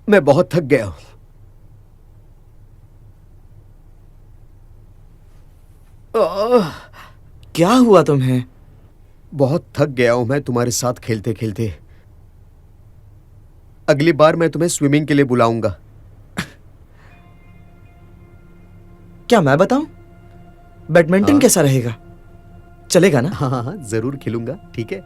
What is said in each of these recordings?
मैं बहुत थक गया हूं। क्या हुआ तुम्हें? बहुत थक गया हूं मैं तुम्हारे साथ खेलते खेलते। अगली बार मैं तुम्हें स्विमिंग के लिए बुलाऊंगा। क्या मैं बताऊं? बैडमिंटन हाँ। कैसा रहेगा? चलेगा ना? हाँ हाँ हाँ, जरूर खिलूंगा। ठीक है।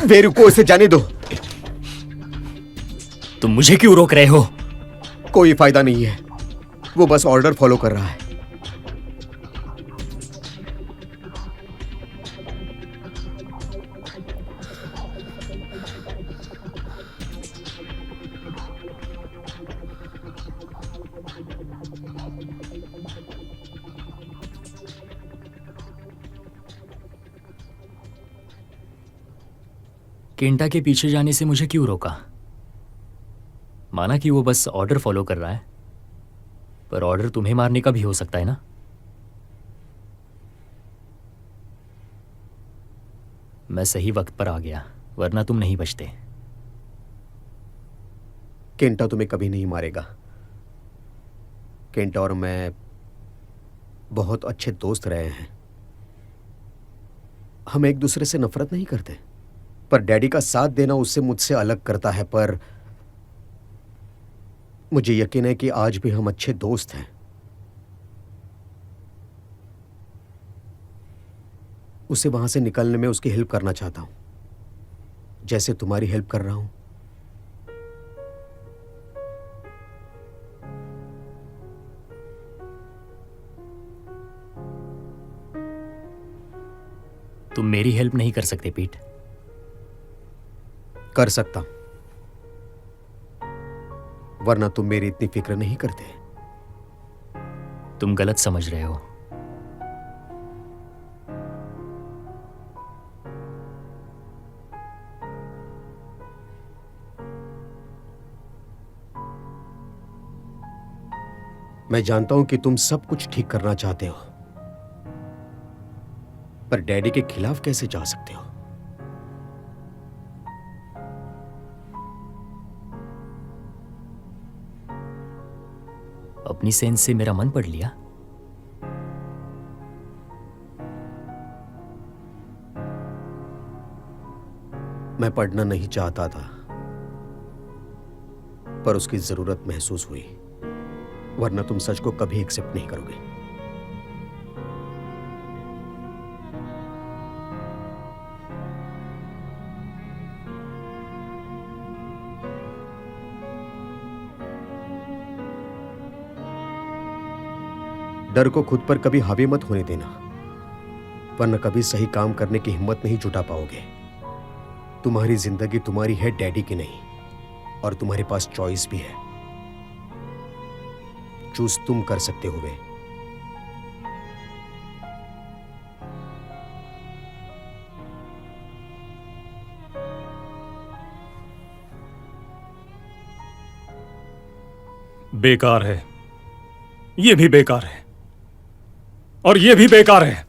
वे रुको, इसे जाने दो। तुम मुझे क्यों रोक रहे हो? कोई फायदा नहीं है, वो बस ऑर्डर फॉलो कर रहा है। केंटा के पीछे जाने से मुझे क्यों रोका? माना कि वो बस ऑर्डर फॉलो कर रहा है, पर ऑर्डर तुम्हें मारने का भी हो सकता है ना? मैं सही वक्त पर आ गया, वरना तुम नहीं बचते। केंटा तुम्हें कभी नहीं मारेगा। केंटा और मैं बहुत अच्छे दोस्त रहे हैं। हम एक दूसरे से नफरत नहीं करते, पर डैडी का साथ देना उससे मुझसे अलग करता है। पर मुझे यकीन है कि आज भी हम अच्छे दोस्त हैं। उसे वहां से निकलने में उसकी हेल्प करना चाहता हूं, जैसे तुम्हारी हेल्प कर रहा हूं। तुम मेरी हेल्प नहीं कर सकते पीट। कर सकता हूं, वरना तुम मेरी इतनी फिक्र नहीं करते। तुम गलत समझ रहे हो। मैं जानता हूं कि तुम सब कुछ ठीक करना चाहते हो, पर डैडी के खिलाफ कैसे जा सकते हो? अपनी सेंस से मेरा मन पढ़ लिया। मैं पढ़ना नहीं चाहता था, पर उसकी जरूरत महसूस हुई, वरना तुम सच को कभी एक्सेप्ट नहीं करोगे। डर को खुद पर कभी हावी मत होने देना, वरना कभी सही काम करने की हिम्मत नहीं जुटा पाओगे। तुम्हारी जिंदगी तुम्हारी है, डैडी की नहीं, और तुम्हारे पास चॉइस भी है। चूज तुम कर सकते हो। बेकार है, ये भी बेकार है, और ये भी बेकार है।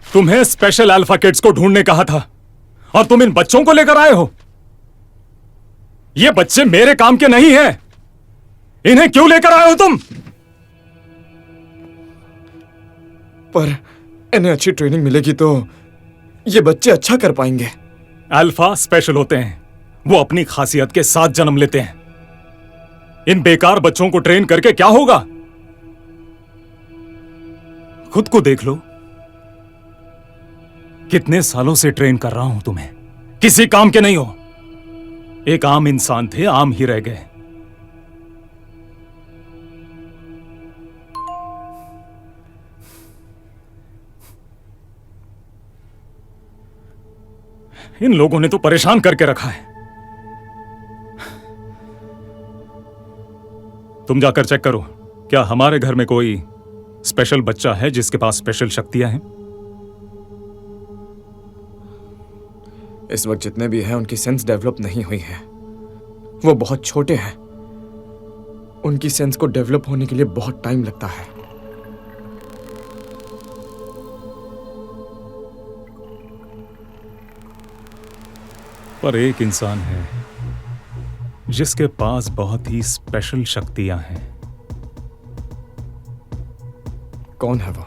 तुम्हें स्पेशल अल्फा किड्स को ढूंढने कहा था, और तुम इन बच्चों को लेकर आए हो। ये बच्चे मेरे काम के नहीं हैं। इन्हें क्यों लेकर आए हो तुम? पर इन्हें अच्छी ट्रेनिंग मिलेगी तो ये बच्चे अच्छा कर पाएंगे। अल्फा स्पेशल होते हैं, वो अपनी खासियत के साथ जन्म लेते हैं। इन बेकार बच्चों को ट्रेन करके क्या होगा? खुद को देख लो, कितने सालों से ट्रेन कर रहा हूं तुम्हें, किसी काम के नहीं हो। एक आम इंसान थे, आम ही रह गए। इन लोगों ने तो परेशान करके रखा है। तुम जाकर चेक करो, क्या हमारे घर में कोई स्पेशल बच्चा है जिसके पास स्पेशल शक्तियां हैं? इस वक्त जितने भी हैं उनकी सेंस डेवलप नहीं हुई है। वो बहुत छोटे हैं, उनकी सेंस को डेवलप होने के लिए बहुत टाइम लगता है। पर एक इंसान है जिसके पास बहुत ही स्पेशल शक्तियां हैं। कौन है वो?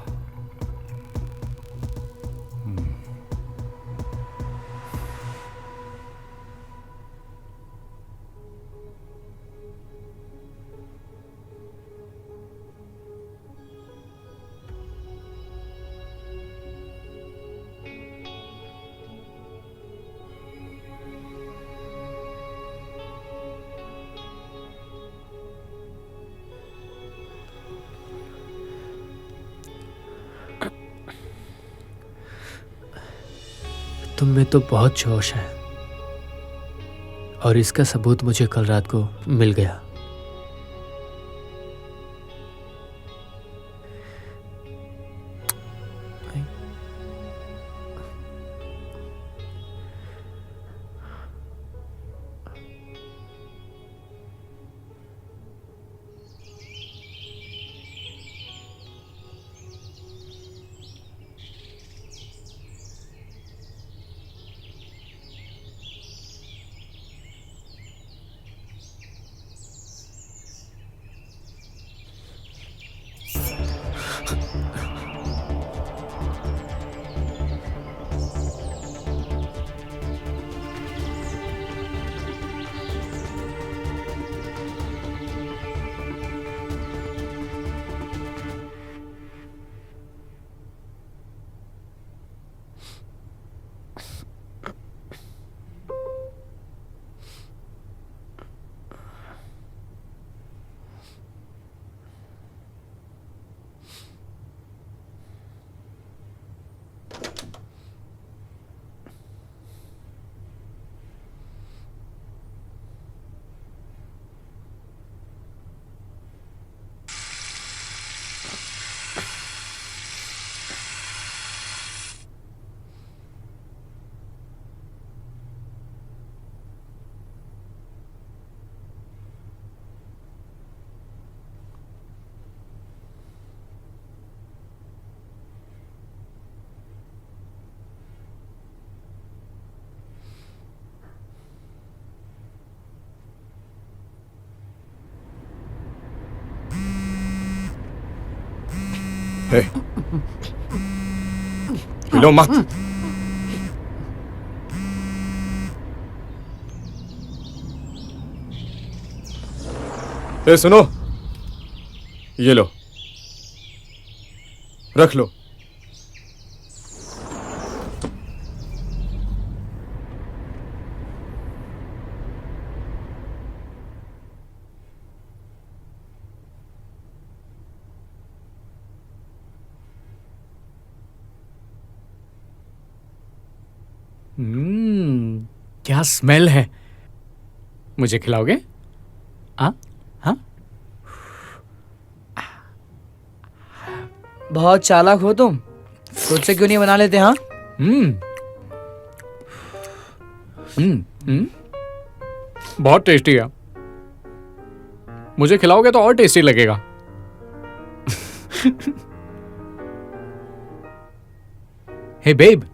तुम में तो बहुत जोश है और इसका सबूत मुझे कल रात को मिल गया। हे, हिलो मत। ए सुनो, ये लो, रख लो। क्या स्मेल है। मुझे खिलाओगे? हाँ हाँ। बहुत चालाक हो तुम, खुद से क्यों नहीं बना लेते? हाँ, बहुत टेस्टी है। मुझे खिलाओगे तो और टेस्टी लगेगा। हे बेब,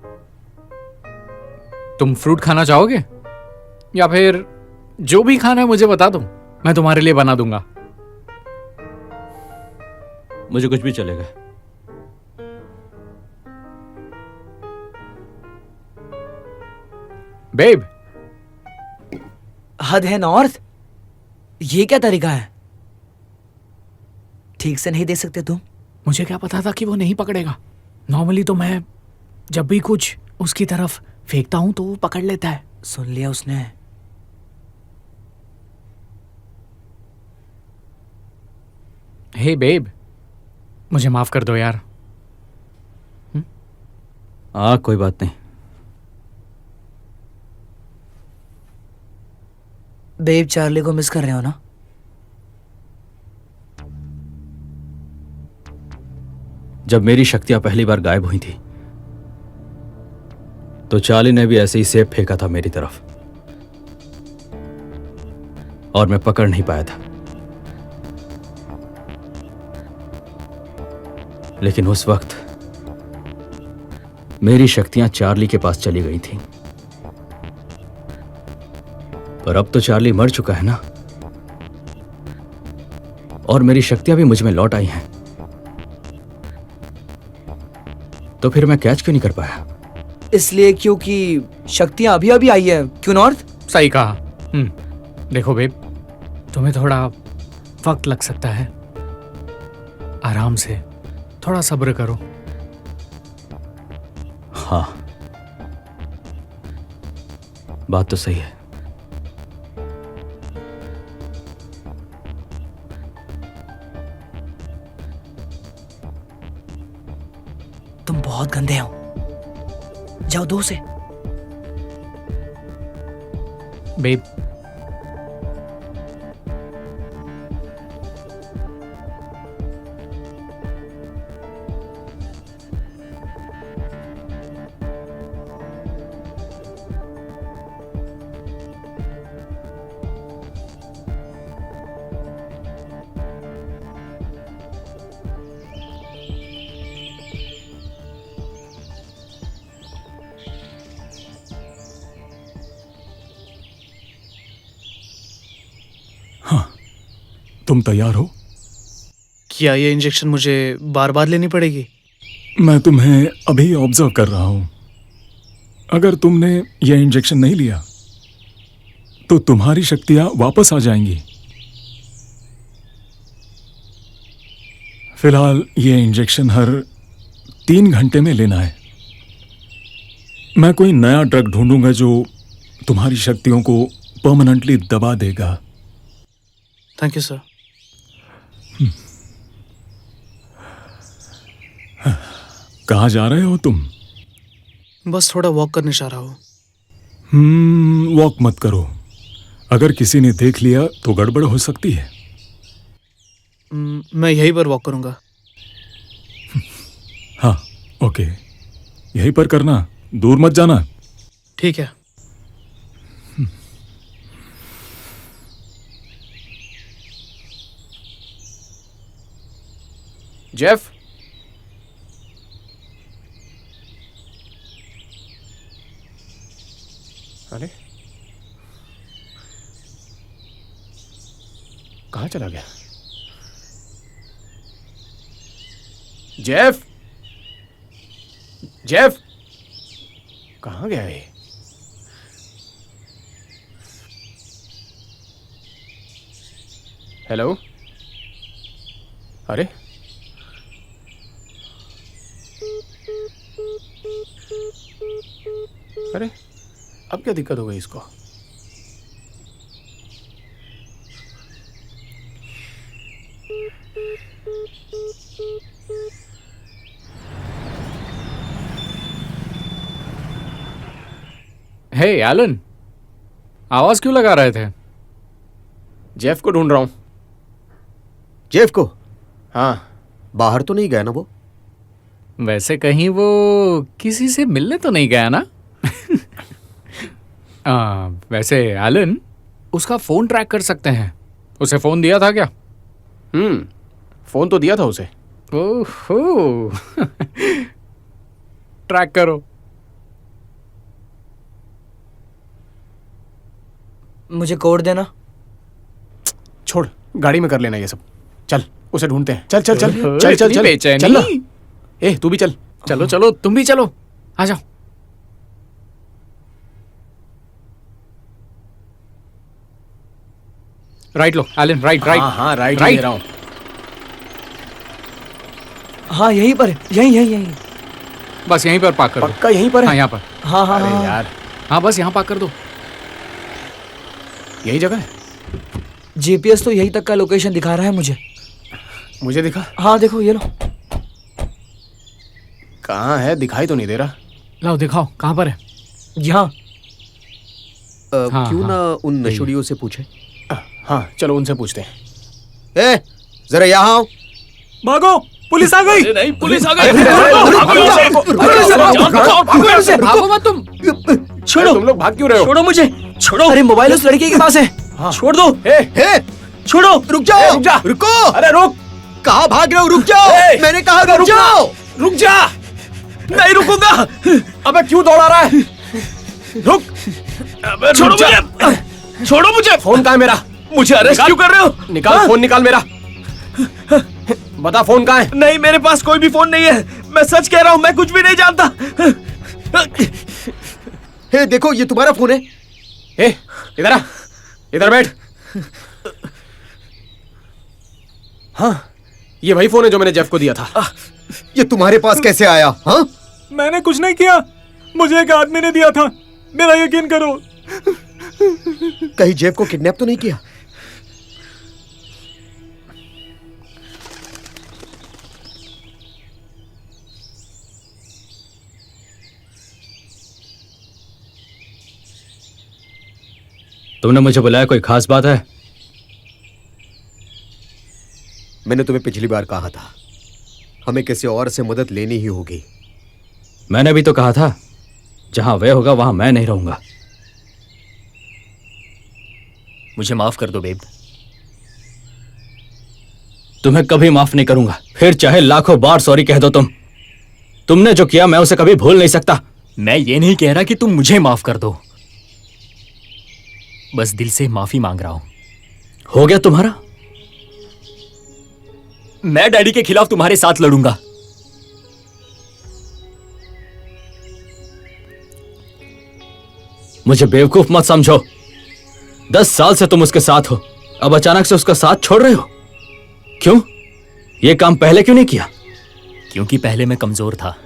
तुम फ्रूट खाना चाहोगे या फिर जो भी खाना है मुझे बता दो, मैं तुम्हारे लिए बना दूंगा। मुझे कुछ भी चलेगा। बेब, हद है नॉर्थ, ये क्या तरीका है? ठीक से नहीं दे सकते तुम? मुझे क्या पता था कि वो नहीं पकड़ेगा। नॉर्मली तो मैं जब भी कुछ उसकी तरफ फेंकता हूं तो वो पकड़ लेता है। सुन लिया उसने। हे बेब, मुझे माफ कर दो यार। कोई बात नहीं। बेब, चार्ली को मिस कर रहे हो ना? जब मेरी शक्तियां पहली बार गायब हुई थी तो चार्ली ने भी ऐसे ही सेब फेंका था मेरी तरफ और मैं पकड़ नहीं पाया था। लेकिन उस वक्त मेरी शक्तियां चार्ली के पास चली गई थी। पर अब तो चार्ली मर चुका है ना, और मेरी शक्तियां भी मुझ में लौट आई हैं। तो फिर मैं कैच क्यों नहीं कर पाया? इसलिए क्योंकि शक्तियां अभी अभी आई है, क्यों नॉर्थ? सही कहा। देखो बेब, तुम्हें थोड़ा वक्त लग सकता है। आराम से, थोड़ा सब्र करो। हाँ, बात तो सही है। तुम बहुत गंदे हो, जाओ दो से। बेब, तुम तैयार हो? क्या ये इंजेक्शन मुझे बार बार लेनी पड़ेगी? मैं तुम्हें अभी ऑब्जर्व कर रहा हूं। अगर तुमने यह इंजेक्शन नहीं लिया तो तुम्हारी शक्तियां वापस आ जाएंगी। फिलहाल यह इंजेक्शन हर 3 घंटे में लेना है। मैं कोई नया ड्रग ढूंढूंगा जो तुम्हारी शक्तियों को परमानेंटली दबा देगा। Thank you sir. कहाँ जा रहे हो तुम? बस थोड़ा वॉक करने जा रहा हूँ। वॉक मत करो। अगर किसी ने देख लिया तो गड़बड़ हो सकती है। मैं यहीं पर वॉक करूंगा। हाँ, ओके, यहीं पर करना, दूर मत जाना। ठीक है। जेफ, अरे कहाँ चला गया? जेफ, जेफ, कहाँ गया ये? हेलो, अरे अरे अब क्या दिक्कत हो गई इसको? हे एलन, आवाज क्यों लगा रहे थे? जेफ को ढूंढ रहा हूं। जेफ को? हाँ, बाहर तो नहीं गया ना वो? वैसे कहीं वो किसी से मिलने तो नहीं गया ना? वैसे एलन, उसका फोन ट्रैक कर सकते हैं। उसे फोन दिया था क्या? फोन तो दिया था उसे। ओहो। ट्रैक करो। मुझे कोड देना। छोड़, गाड़ी में कर लेना ये सब। चल, उसे ढूंढते हैं। चल चल चल चल चल इतनी चल बेचैनी? चल ना। ए, तू भी चल। चलो चलो, तुम भी चलो, आ जाओ। राइट लो एलन, राइट राइट। हाँ राइट राइट। ले रहा हूँ। हाँ यहीं पर है, यहीं यहीं यहीं। बस यहीं पर पार्क कर दो। पक्का यहीं पर हाँ है? यहाँ पर। हाँ हाँ अरे हाँ यार, हाँ बस यहाँ पार्क कर दो। यही जगह है। जीपीएस तो यहीं तक का लोकेशन दिखा रहा है मुझे। मुझे दिखा। हाँ देखो ये लो। कहाँ है? दिखाई तो नहीं दे रहा। लाओ दिखाओ कहाँ पर है। यहाँ। हाँ, क्यों हाँ, ना उन नशुड़ियों से पूछे। हाँ चलो उनसे पूछते हैं। ए, जरा यहाँ आओ। भागो, पुलिस आ गई। नहीं, पुलिस आ गई। भागो मत तुम। छोड़ो, तुम लोग भाग क्यों रहे हो? छोड़ो मुझे, छोड़ो। अरे मोबाइल उस लड़के के पास है। छोड़ दो। हे, छोड़ो। रुक जाओ। रुक जा। रुको। अरे रुक, कहाँ भाग रहे हो? रुक जाओ। मैंने कहा रुक जाओ। रुक जा। नहीं रुकूंगा। अबे क्यों दौड़ा रहा है? रुक। अबे छोड़ो मुझे। छोड़ो मुझे। फोन कहाँ है मेरा? मुझे अरेस्ट क्यों कर रहे हो? निकाल फोन, निकाल मेरा। बता फोन कहाँ है? नहीं, मेरे पास कोई भी फोन नहीं है। मैं सच कह रहा हूँ, मैं कुछ भी नहीं जानता। हे देखो, ये तुम्हारा फोन है। ए, इधर आ, इधर बैठ। हाँ, ये वही फोन है जो मैंने जेफ को दिया था। ये तुम्हारे पास कैसे आया? हाँ, मैंने कुछ नहीं किया, मुझे एक आदमी ने दिया था, मेरा यकीन करो। कहीं जेफ को किडनैप तो नहीं किया? तुमने मुझे बुलाया, कोई खास बात है? मैंने तुम्हें पिछली बार कहा था, हमें किसी और से मदद लेनी ही होगी। मैंने भी तो कहा था, जहां वह होगा वहां मैं नहीं रहूंगा। मुझे माफ कर दो बेब। तुम्हें कभी माफ नहीं करूंगा, फिर चाहे लाखों बार सॉरी कह दो। तुमने जो किया मैं उसे कभी भूल नहीं सकता। मैं ये नहीं कह रहा कि तुम मुझे माफ कर दो, बस दिल से माफी मांग रहा हूं। हो गया तुम्हारा? मैं डैडी के खिलाफ तुम्हारे साथ लड़ूंगा। मुझे बेवकूफ मत समझो। 10 साल से तुम उसके साथ हो, अब अचानक से उसका साथ छोड़ रहे हो। क्यों? यह काम पहले क्यों नहीं किया? क्योंकि पहले मैं कमजोर था,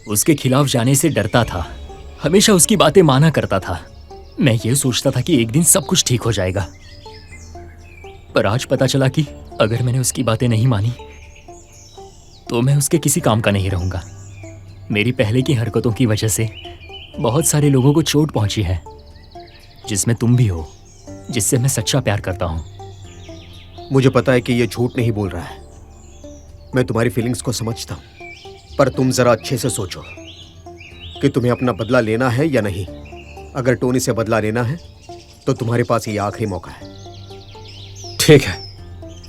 उसके खिलाफ जाने से डरता था, हमेशा उसकी बातें माना करता था। मैं ये सोचता था कि एक दिन सब कुछ ठीक हो जाएगा, पर आज पता चला कि अगर मैंने उसकी बातें नहीं मानी तो मैं उसके किसी काम का नहीं रहूंगा। मेरी पहले की हरकतों की वजह से बहुत सारे लोगों को चोट पहुंची है, जिसमें तुम भी हो, जिससे मैं सच्चा प्यार करता हूं। मुझे पता है कि ये झूठ नहीं बोल रहा है, मैं तुम्हारी फीलिंग्स को समझता हूं, पर तुम जरा अच्छे से सोचो कि तुम्हें अपना बदला लेना है या नहीं। अगर टोनी से बदला लेना है तो तुम्हारे पास ये आखिरी मौका है। ठीक है,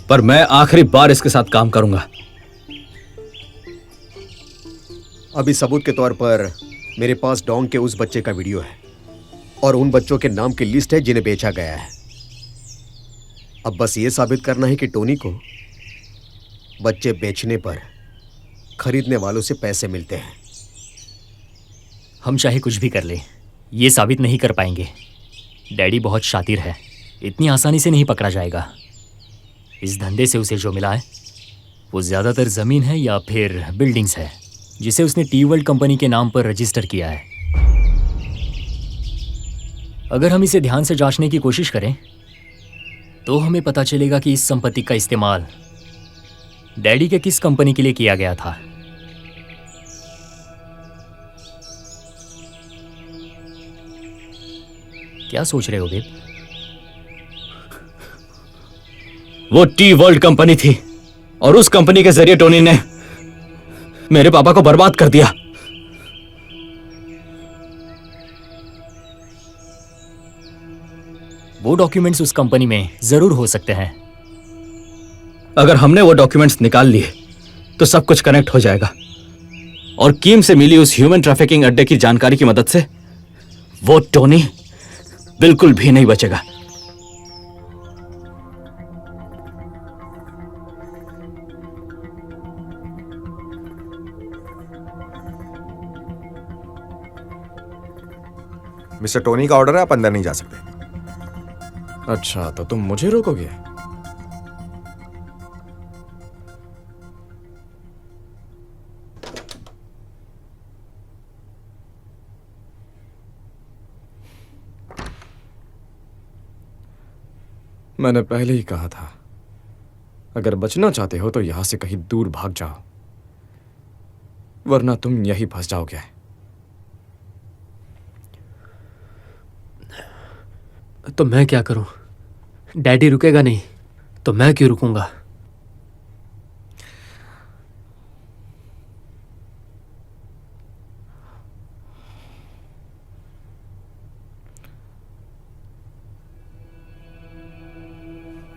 पर मैं आखिरी बार इसके साथ काम करूंगा। अभी सबूत के तौर पर मेरे पास डोंग के उस बच्चे का वीडियो है और उन बच्चों के नाम की लिस्ट है जिन्हें बेचा गया है। अब बस ये साबित करना है कि टोनी को बच्चे बेचने पर खरीदने वालों से पैसे मिलते हैं। हम चाहे कुछ भी कर ले, ये साबित नहीं कर पाएंगे। डैडी बहुत शातिर है, इतनी आसानी से नहीं पकड़ा जाएगा। इस धंधे से उसे जो मिला है वो ज़्यादातर ज़मीन है या फिर बिल्डिंग्स है, जिसे उसने टी वर्ल्ड कंपनी के नाम पर रजिस्टर किया है। अगर हम इसे ध्यान से जांचने की कोशिश करें तो हमें पता चलेगा कि इस संपत्ति का इस्तेमाल डैडी के किस कंपनी के लिए किया गया था। क्या सोच रहे हो बेब? वो टी वर्ल्ड कंपनी थी और उस कंपनी के जरिए टोनी ने मेरे पापा को बर्बाद कर दिया। वो डॉक्यूमेंट्स उस कंपनी में जरूर हो सकते हैं। अगर हमने वो डॉक्यूमेंट्स निकाल लिए तो सब कुछ कनेक्ट हो जाएगा और कीम से मिली उस ह्यूमन ट्रैफिकिंग अड्डे की जानकारी की मदद से वो टोनी बिल्कुल भी नहीं बचेगा। मिस्टर टोनी का ऑर्डर है, आप अंदर नहीं जा सकते। अच्छा, तो तुम मुझे रोकोगे? मैंने पहले ही कहा था, अगर बचना चाहते हो तो यहां से कहीं दूर भाग जाओ, वरना तुम यहीं फंस जाओगे। तो मैं क्या करूं? डैडी रुकेगा नहीं तो मैं क्यों रुकूंगा?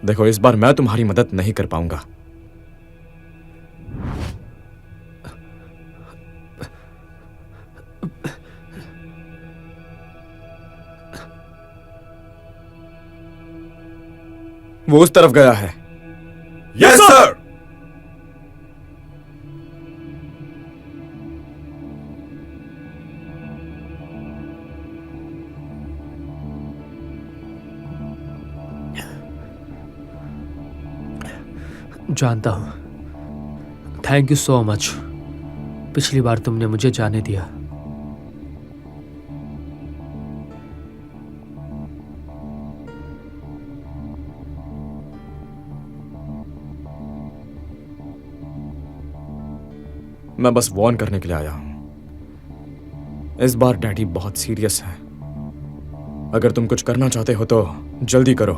देखो, इस बार मैं तुम्हारी मदद नहीं कर पाऊंगा। वो उस तरफ गया है। Yes sir. जानता हूं। Thank you so much. पिछली बार तुमने मुझे जाने दिया। मैं बस वार्न करने के लिए आया हूं। इस बार डैडी बहुत सीरियस है। अगर तुम कुछ करना चाहते हो तो जल्दी करो।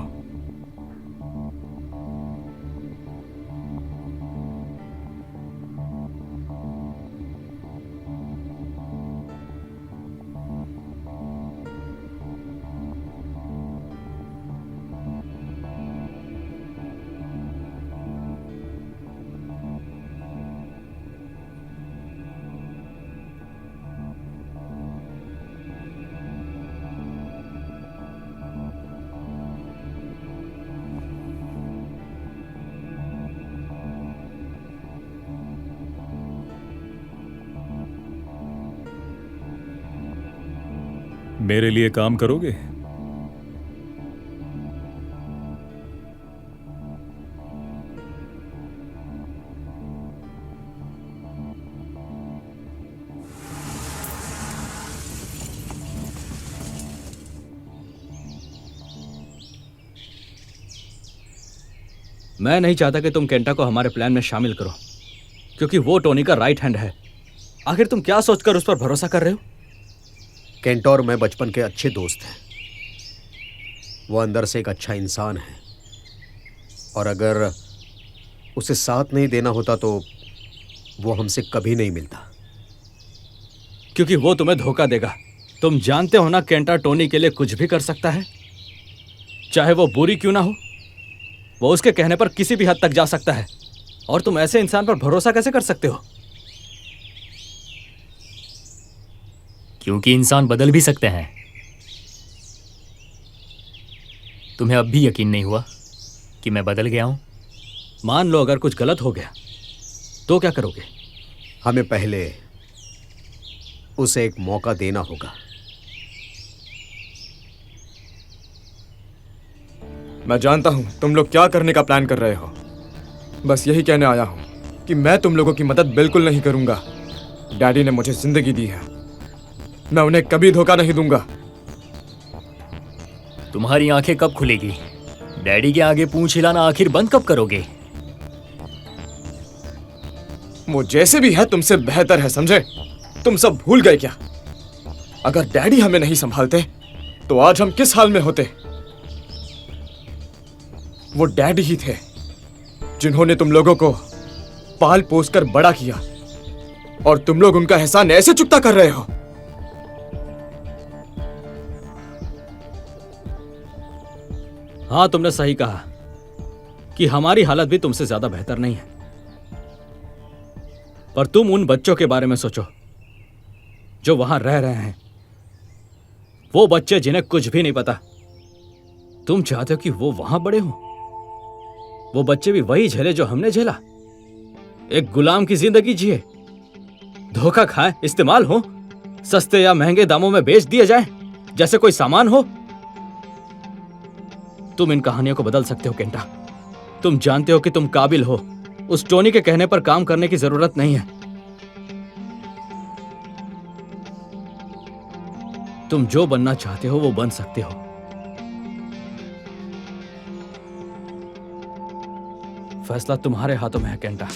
मेरे लिए काम करोगे? मैं नहीं चाहता कि तुम केंटा को हमारे प्लान में शामिल करो, क्योंकि वो टोनी का राइट हैंड है। आखिर तुम क्या सोचकर उस पर भरोसा कर रहे हो? केंटा और मैं बचपन के अच्छे दोस्त हैं। वो अंदर से एक अच्छा इंसान है, और अगर उसे साथ नहीं देना होता तो वो हमसे कभी नहीं मिलता। क्योंकि वो तुम्हें धोखा देगा। तुम जानते हो ना, केंटा टोनी के लिए कुछ भी कर सकता है, चाहे वो बुरी क्यों ना हो। वो उसके कहने पर किसी भी हद तक जा सकता है, और तुम ऐसे इंसान पर भरोसा कैसे कर सकते हो? क्योंकि इंसान बदल भी सकते हैं। तुम्हें अब भी यकीन नहीं हुआ कि मैं बदल गया हूं? मान लो अगर कुछ गलत हो गया तो क्या करोगे? हमें पहले उसे एक मौका देना होगा। मैं जानता हूं तुम लोग क्या करने का प्लान कर रहे हो। बस यही कहने आया हूं कि मैं तुम लोगों की मदद बिल्कुल नहीं करूंगा। डैडी ने मुझे जिंदगी दी है, मैं उन्हें कभी धोखा नहीं दूंगा। तुम्हारी आंखें कब खुलेगी? डैडी के आगे पूंछ हिलाना आखिर बंद कब करोगे? वो जैसे भी है तुमसे बेहतर है, समझे? तुम सब भूल गए क्या? अगर डैडी हमें नहीं संभालते तो आज हम किस हाल में होते? वो डैडी ही थे जिन्होंने तुम लोगों को पाल पोस कर बड़ा किया, और तुम लोग उनका एहसान ऐसे चुकता कर रहे हो। हाँ, तुमने सही कहा कि हमारी हालत भी तुमसे ज्यादा बेहतर नहीं है। पर तुम उन बच्चों के बारे में सोचो जो वहां रह रहे हैं। वो बच्चे जिन्हें कुछ भी नहीं पता। तुम चाहते हो कि वो वहां बड़े हों? वो बच्चे भी वही झेले जो हमने झेला। एक गुलाम की जिंदगी जिए, धोखा खाए, इस्तेमाल हो, सस्ते या महंगे दामों में बेच दिए जाए जैसे कोई सामान हो। तुम इन कहानियों को बदल सकते हो केंटा। तुम जानते हो कि तुम काबिल हो। उस टोनी के कहने पर काम करने की जरूरत नहीं है। तुम जो बनना चाहते हो वो बन सकते हो। फैसला तुम्हारे हाथों में है केंटा।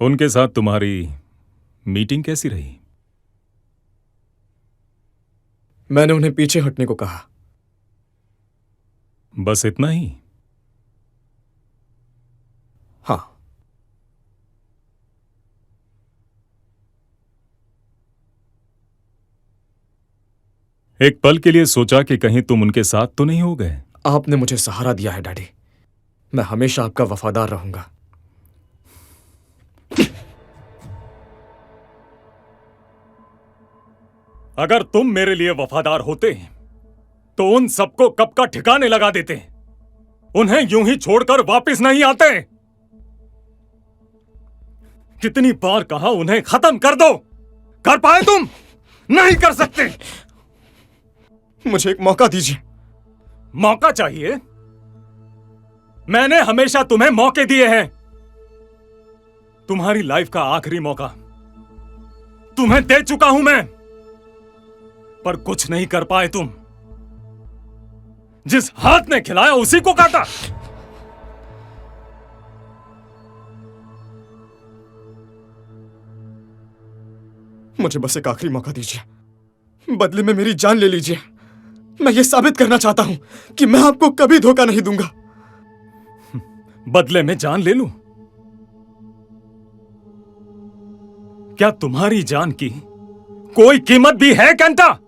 उनके साथ तुम्हारी मीटिंग कैसी रही? मैंने उन्हें पीछे हटने को कहा। बस इतना ही? हाँ। एक पल के लिए सोचा कि कहीं तुम उनके साथ तो नहीं हो गए? आपने मुझे सहारा दिया है डैडी। मैं हमेशा आपका वफादार रहूंगा। अगर तुम मेरे लिए वफादार होते तो उन सबको कब का ठिकाने लगा देते। उन्हें यूं ही छोड़कर वापस नहीं आते। कितनी बार कहा उन्हें खत्म कर दो। कर पाए तुम? नहीं कर सकते। मुझे एक मौका दीजिए। मौका चाहिए? मैंने हमेशा तुम्हें मौके दिए हैं। तुम्हारी लाइफ का आखिरी मौका तुम्हें दे चुका हूं मैं, पर कुछ नहीं कर पाए तुम। जिस हाथ ने खिलाया उसी को काटा। मुझे बस एक आखिरी मौका दीजिए। बदले में मेरी जान ले लीजिए। मैं ये साबित करना चाहता हूं कि मैं आपको कभी धोखा नहीं दूंगा। बदले में जान ले लूं? क्या तुम्हारी जान की कोई कीमत भी है केंटा?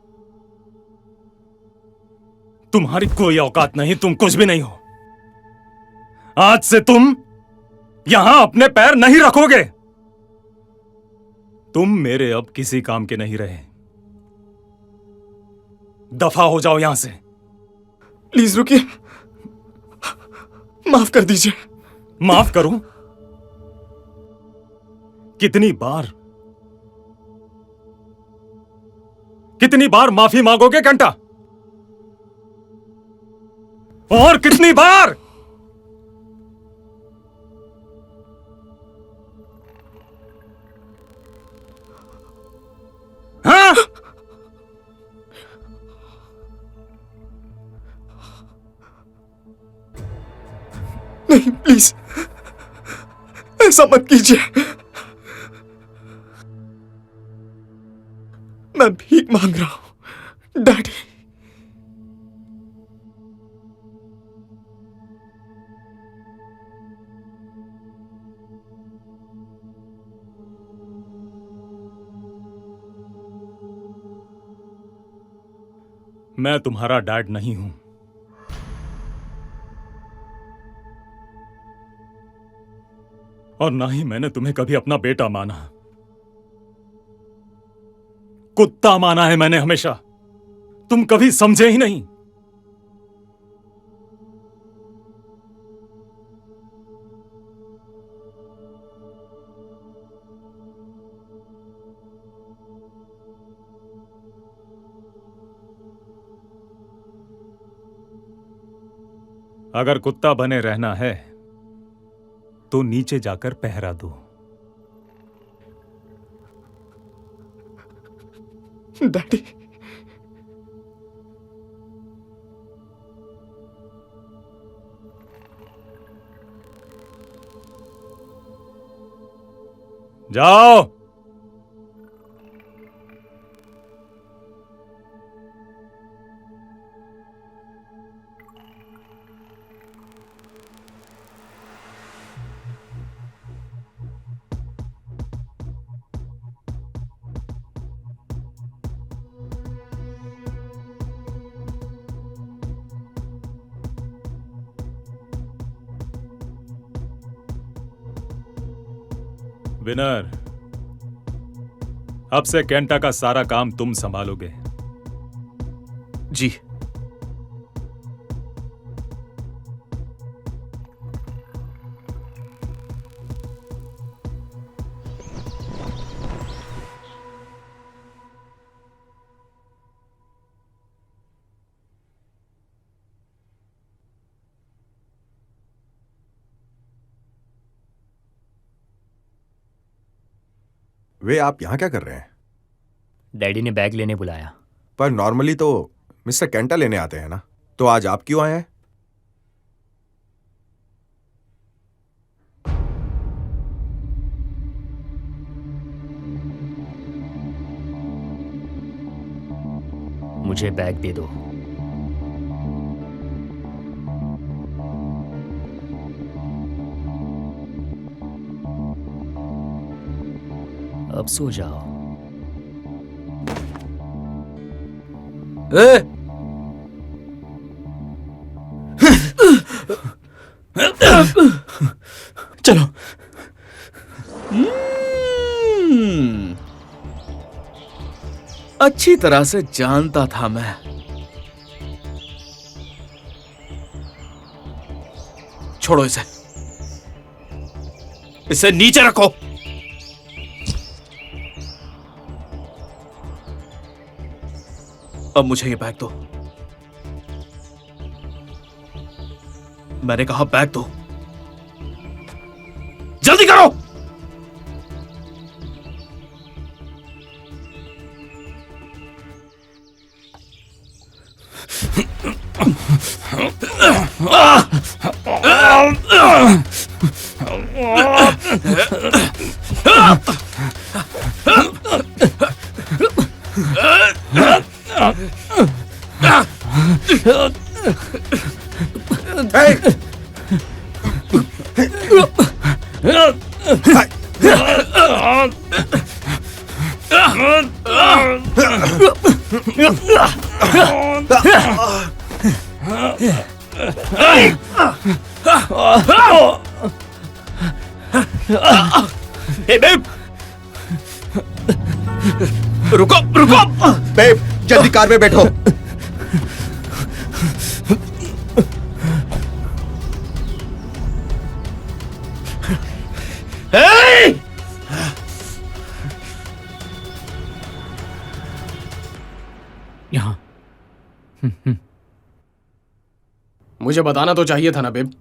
तुम्हारी कोई औकात नहीं। तुम कुछ भी नहीं हो। आज से तुम यहां अपने पैर नहीं रखोगे। तुम मेरे अब किसी काम के नहीं रहे। दफा हो जाओ यहां से। प्लीज रुकिए। माफ कर दीजिए। माफ करूं? कितनी बार माफी मांगोगे केंटा? और कितनी बार? हाँ? नहीं, प्लीज ऐसा मत कीजिए। मैं भीख मांग रहा हूं डैडी। मैं तुम्हारा डैड नहीं हूं। और ना ही मैंने तुम्हें कभी अपना बेटा माना। कुत्ता माना है मैंने हमेशा। तुम कभी समझे ही नहीं। अगर कुत्ता बने रहना है तो नीचे जाकर पहरा दो। डैडी, जाओ। विनर, अब से केंटा का सारा काम तुम संभालोगे। जी। वे आप यहां क्या कर रहे हैं? डैडी ने बैग लेने बुलाया। पर नॉर्मली तो मिस्टर कैंटा लेने आते हैं ना, तो आज आप क्यों आए हैं? मुझे बैग दे दो। अब सो जाओ। चलो। अच्छी तरह से जानता था मैं। छोड़ो इसे, इसे नीचे रखो। अब मुझे ये बैग दो। मैंने कहा बैग दो, जल्दी करो। हे बेब, रुको रुको। बेब, जल्दी कार में बैठो। हे! यहाँ मुझे बताना तो चाहिए था ना बेब।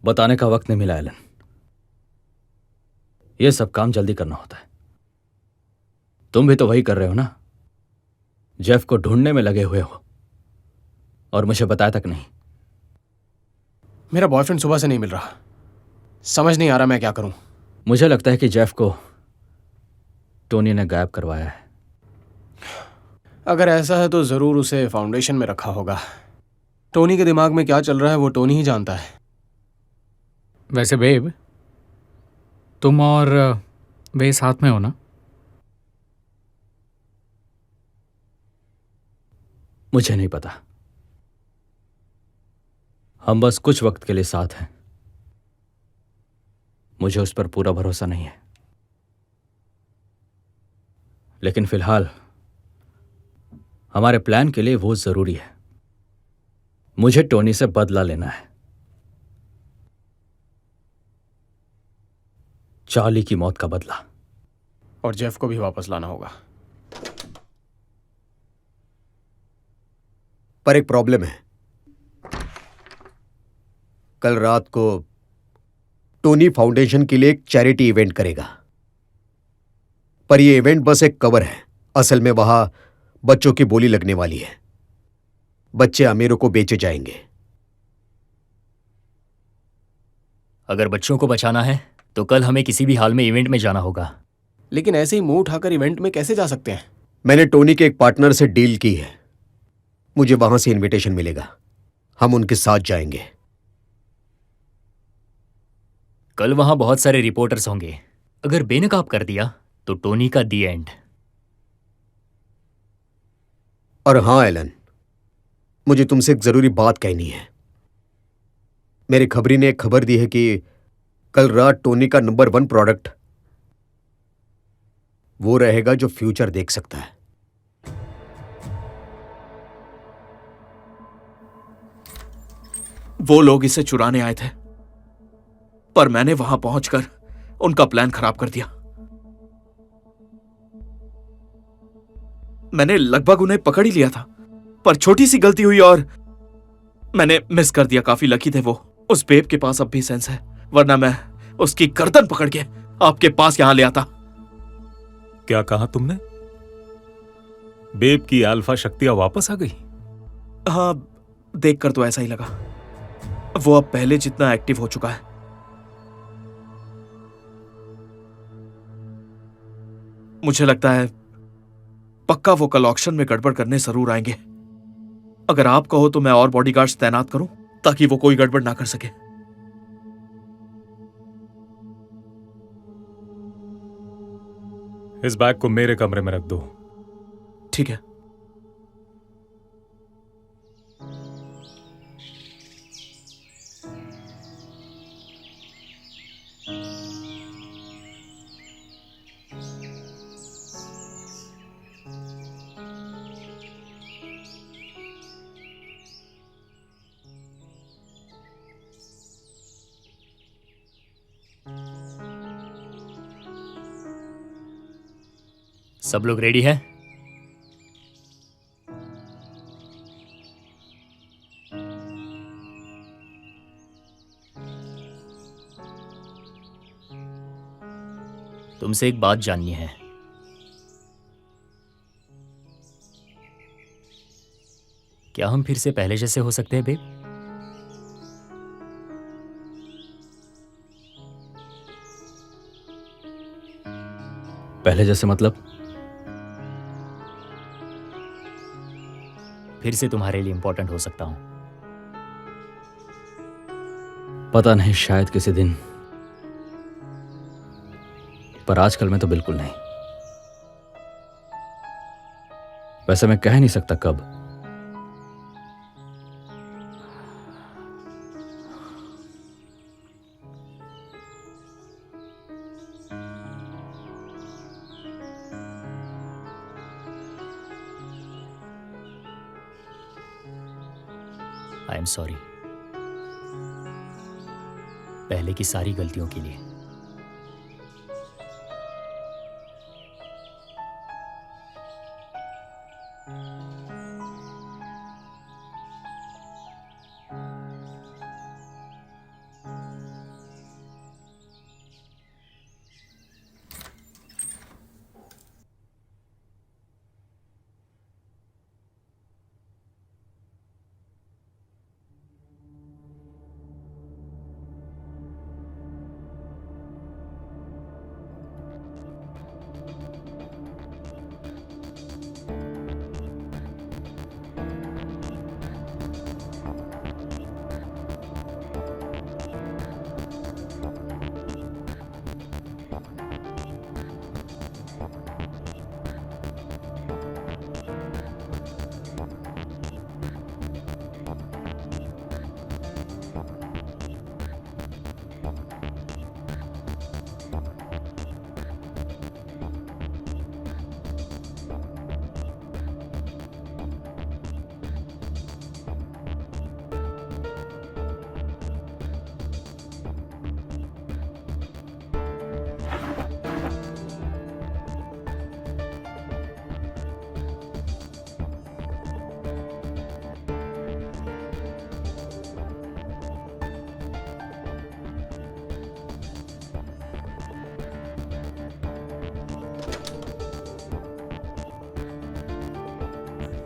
बताने का वक्त नहीं मिला एलन। यह सब काम जल्दी करना होता है। तुम भी तो वही कर रहे हो ना, जेफ को ढूंढने में लगे हुए हो, और मुझे बताया तक नहीं। मेरा बॉयफ्रेंड सुबह से नहीं मिल रहा, समझ नहीं आ रहा मैं क्या करूं। मुझे लगता है कि जेफ को टोनी ने गायब करवाया है। अगर ऐसा है तो जरूर उसे फाउंडेशन में रखा होगा। टोनी के दिमाग में क्या चल रहा है वो टोनी ही जानता है। वैसे बेब, तुम और वे साथ में हो ना? मुझे नहीं पता। हम बस कुछ वक्त के लिए साथ हैं। मुझे उस पर पूरा भरोसा नहीं है, लेकिन फिलहाल हमारे प्लान के लिए वो जरूरी है। मुझे टोनी से बदला लेना है, चार्ली की मौत का बदला। और जेफ को भी वापस लाना होगा। पर एक प्रॉब्लम है। कल रात को टोनी फाउंडेशन के लिए एक चैरिटी इवेंट करेगा, पर यह इवेंट बस एक कवर है। असल में वहां बच्चों की बोली लगने वाली है। बच्चे अमीरों को बेचे जाएंगे। अगर बच्चों को बचाना है तो कल हमें किसी भी हाल में इवेंट में जाना होगा। लेकिन ऐसे ही मुंह उठाकर इवेंट में कैसे जा सकते हैं? मैंने टोनी के एक पार्टनर से डील की है। मुझे वहां से इनविटेशन मिलेगा, हम उनके साथ जाएंगे। कल वहां बहुत सारे रिपोर्टर्स होंगे। अगर बेनकाब कर दिया तो टोनी का दी एंड। और हां एलन, मुझे तुमसे एक जरूरी बात कहनी है। मेरे खबरी ने एक खबर दी है कि कल रात टोनी का नंबर 1 प्रोडक्ट वो रहेगा जो फ्यूचर देख सकता है। वो लोग इसे चुराने आए थे, पर मैंने वहां पहुंचकर उनका प्लान खराब कर दिया। मैंने लगभग उन्हें पकड़ ही लिया था, पर छोटी सी गलती हुई और मैंने मिस कर दिया। काफी लकी थे वो। उस बेब के पास अब भी सेंस है, वरना मैं उसकी गर्दन पकड़ के आपके पास यहां ले आता। क्या कहा तुमने? बेब की अल्फा शक्तियां वापस आ गई? हाँ, देखकर तो ऐसा ही लगा। वो अब पहले जितना एक्टिव हो चुका है। मुझे लगता है पक्का वो कल ऑक्शन में गड़बड़ करने जरूर आएंगे। अगर आप कहो तो मैं और बॉडीगार्ड्स तैनात करूं ताकि वो कोई गड़बड़ ना कर सके। इस बैग को मेरे कमरे में रख दो। ठीक है। सब लोग रेडी हैं? तुमसे एक बात जाननी है। क्या हम फिर से पहले जैसे हो सकते हैं बेब? पहले जैसे मतलब? फिर से तुम्हारे लिए इंपॉर्टेंट हो सकता हूं। पता नहीं, शायद किसी दिन, पर आजकल में तो बिल्कुल नहीं। वैसे मैं कह नहीं सकता कब। आई एम सॉरी पहले की सारी गलतियों के लिए।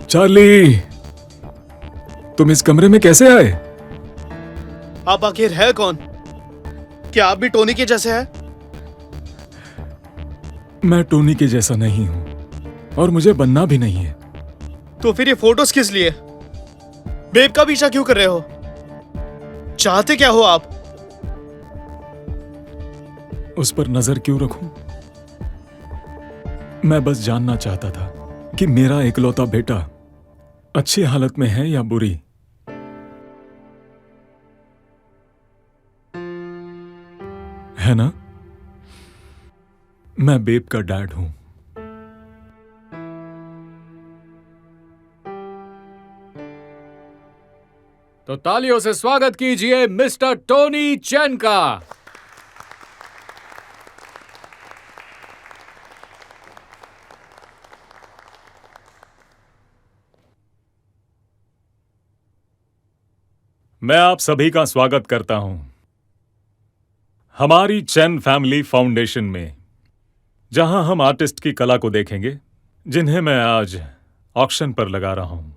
चार्ली, तुम इस कमरे में कैसे आए? आप आखिर है कौन? क्या आप भी टोनी के जैसे हैं? मैं टोनी के जैसा नहीं हूं और मुझे बनना भी नहीं है। तो फिर ये फोटोज किस लिए? बेब का पीछा क्यों कर रहे हो? चाहते क्या हो आप? उस पर नजर क्यों रखूं? मैं बस जानना चाहता था कि मेरा इकलौता बेटा अच्छी हालत में है या बुरी। है ना? मैं बेब का डैड हूं। तो तालियों से स्वागत कीजिए मिस्टर टोनी चेन का। मैं आप सभी का स्वागत करता हूं हमारी चैन फैमिली फाउंडेशन में, जहां हम आर्टिस्ट की कला को देखेंगे, जिन्हें मैं आज ऑक्शन पर लगा रहा हूं।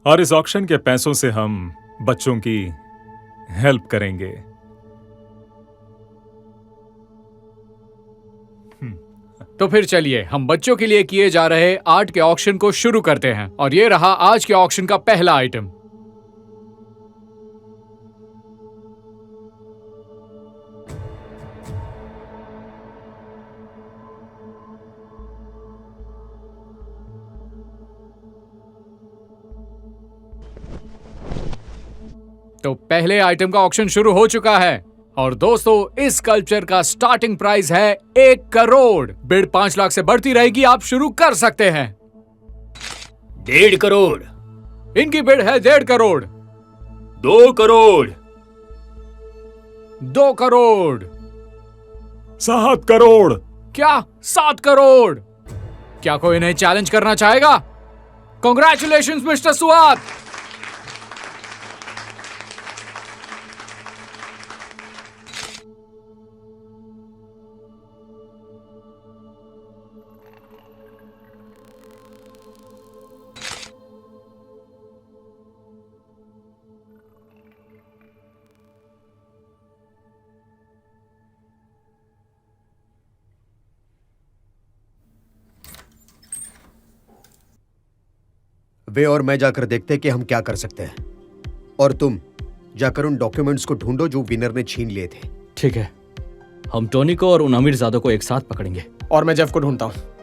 और इस ऑक्शन के पैसों से हम बच्चों की हेल्प करेंगे। तो फिर चलिए हम बच्चों के लिए किए जा रहे आर्ट के ऑक्शन को शुरू करते हैं। और ये रहा आज के ऑक्शन का पहला आइटम। तो पहले आइटम का ऑक्शन शुरू हो चुका है। और दोस्तों, इस स्कल्पचर का स्टार्टिंग प्राइस है 1 करोड़। बिड 5 लाख से बढ़ती रहेगी। आप शुरू कर सकते हैं। 1.5 करोड़। इनकी बिड है 1.5 करोड़। 2 करोड़। 2 करोड़। 7 करोड़। क्या 7 करोड़? क्या कोई इन्हें चैलेंज करना चाहेगा? कांग्रेचुलेशंस मिस्टर सुआद। वे और मैं जाकर देखते हैं कि हम क्या कर सकते हैं। और तुम जाकर उन डॉक्यूमेंट्स को ढूंढो जो विनर ने छीन लिए थे। ठीक है, हम टोनी को और उन अमीरजादों को एक साथ पकड़ेंगे। और मैं जेफ को ढूंढता हूं।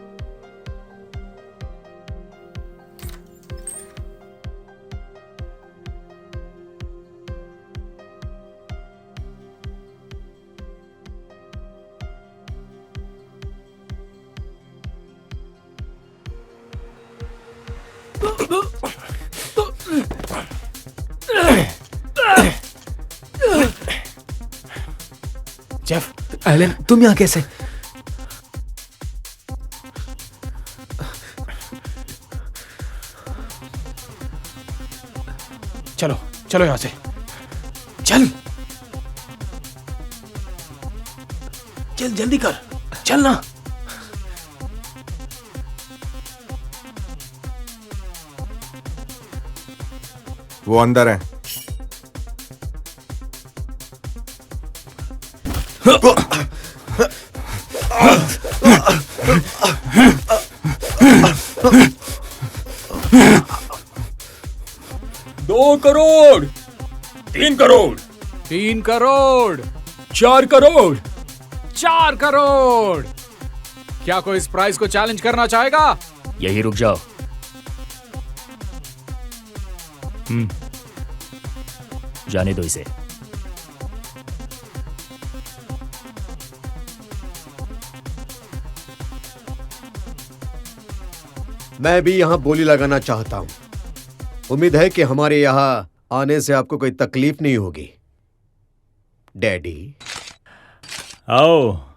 जेफ, एलन, तुम यहां कैसे? चलो चलो यहां से। चल चल, जल्दी कर, चल ना। वो अंदर है। दो करोड़। 3 करोड़। 3 करोड़। 4 करोड़। 4 करोड़। क्या कोई इस प्राइस को चैलेंज करना चाहेगा? यही रुक जाओ। जाने दो इसे। मैं भी यहां बोली लगाना चाहता हूं। उम्मीद है कि हमारे यहां आने से आपको कोई तकलीफ नहीं होगी। डैडी, आओ।